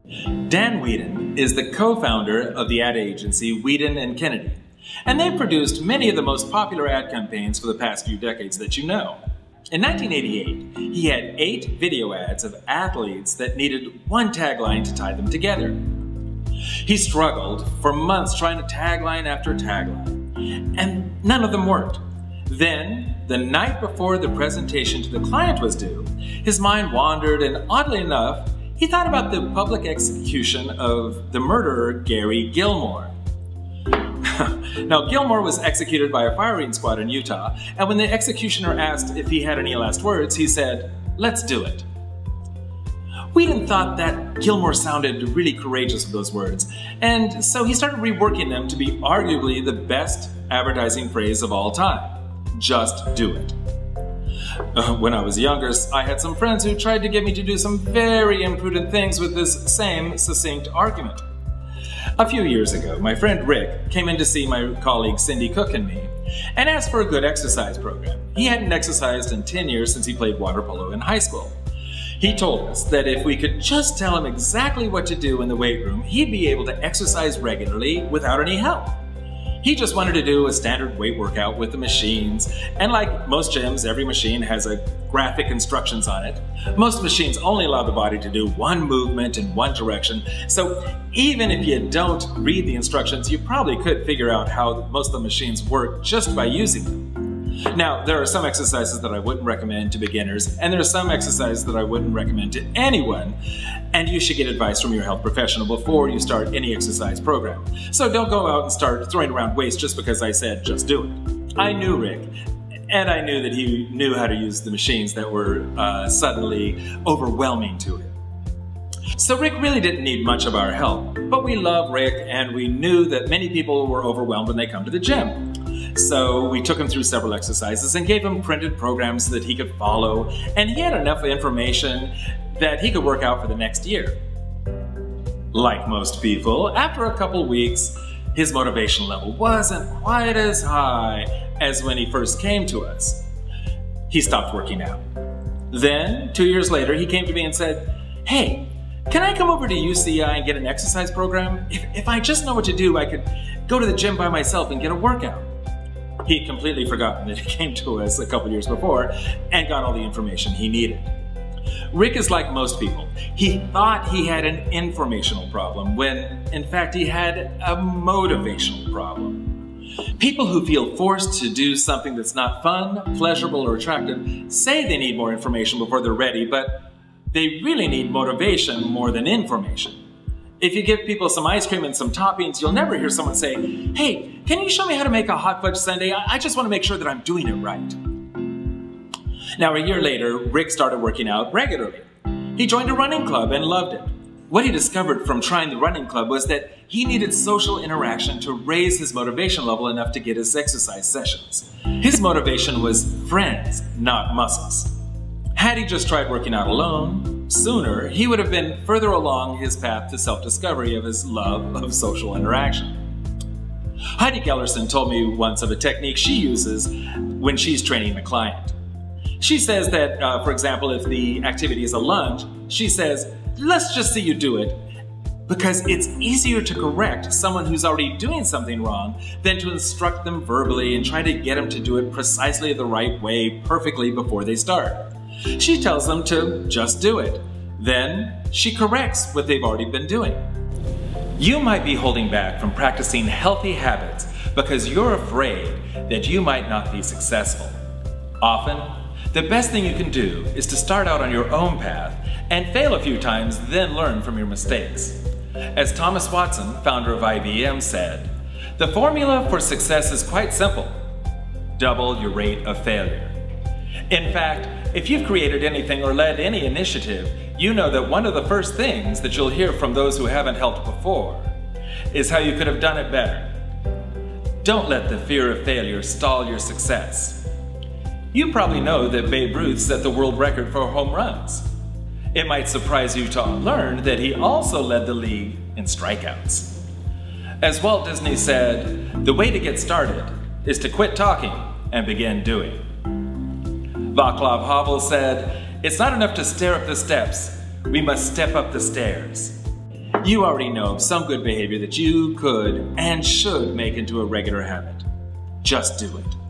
Dan Whedon is the co-founder of the ad agency Whedon and Kennedy, and they've produced many of the most popular ad campaigns for the past few decades that you know. In 1988, he had 8 video ads of athletes that needed one tagline to tie them together. He struggled for months trying to tagline after tagline, and none of them worked. Then, the night before the presentation to the client was due, his mind wandered, and oddly enough, he thought about the public execution of the murderer Gary Gilmore. Now, Gilmore was executed by a firing squad in Utah, and when the executioner asked if he had any last words, he said, "Let's do it." Whedon thought that Gilmore sounded really courageous with those words, and so he started reworking them to be arguably the best advertising phrase of all time. Just do it. When I was younger, I had some friends who tried to get me to do some very imprudent things with this same succinct argument. A few years ago, my friend Rick came in to see my colleague Cindy Cook and me and asked for a good exercise program. He hadn't exercised in 10 years since he played water polo in high school. He told us that if we could just tell him exactly what to do in the weight room, he'd be able to exercise regularly without any help. He just wanted to do a standard weight workout with the machines, and like most gyms, every machine has a graphic instructions on it. Most machines only allow the body to do one movement in one direction, so even if you don't read the instructions, you probably could figure out how most of the machines work just by using them. Now, there are some exercises that I wouldn't recommend to beginners, and there are some exercises that I wouldn't recommend to anyone, and you should get advice from your health professional before you start any exercise program. So don't go out and start throwing around weights just because I said just do it. I knew Rick, and I knew that he knew how to use the machines that were suddenly overwhelming to him. So Rick really didn't need much of our help, but we love Rick, and we knew that many people were overwhelmed when they come to the gym. So we took him through several exercises and gave him printed programs that he could follow, and he had enough information that he could work out for the next year. Like most people, after a couple weeks, his motivation level wasn't quite as high as when he first came to us. He stopped working out. Then, 2 years later, he came to me and said, "Hey, can I come over to UCI and get an exercise program? If I just know what to do, I could go to the gym by myself and get a workout." He'd completely forgotten that he came to us a couple years before and got all the information he needed. Rick is like most people. He thought he had an informational problem when, in fact, he had a motivational problem. People who feel forced to do something that's not fun, pleasurable, or attractive say they need more information before they're ready, but they really need motivation more than information. If you give people some ice cream and some toppings, you'll never hear someone say, "Hey, can you show me how to make a hot fudge sundae? I just want to make sure that I'm doing it right." Now, a year later, Rick started working out regularly. He joined a running club and loved it. What he discovered from trying the running club was that he needed social interaction to raise his motivation level enough to get his exercise sessions. His motivation was friends, not muscles. Had he just tried working out alone, sooner he would have been further along his path to self-discovery of his love of social interaction. Heidi Gellerson told me once of a technique she uses when she's training a client. She says that, for example, if the activity is a lunge, she says, "Let's just see you do it," because it's easier to correct someone who's already doing something wrong than to instruct them verbally and try to get them to do it precisely the right way perfectly before they start. She tells them to just do it. Then she corrects what they've already been doing. You might be holding back from practicing healthy habits because you're afraid that you might not be successful. Often, the best thing you can do is to start out on your own path and fail a few times, then learn from your mistakes. As Thomas Watson, founder of IBM, said, "The formula for success is quite simple. Double your rate of failure." In fact, if you've created anything or led any initiative, you know that one of the first things that you'll hear from those who haven't helped before is how you could have done it better. Don't let the fear of failure stall your success. You probably know that Babe Ruth set the world record for home runs. It might surprise you to learn that he also led the league in strikeouts. As Walt Disney said, the way to get started is to quit talking and begin doing. Václav Havel said, "It's not enough to stare up the steps, we must step up the stairs." You already know of some good behavior that you could and should make into a regular habit. Just do it.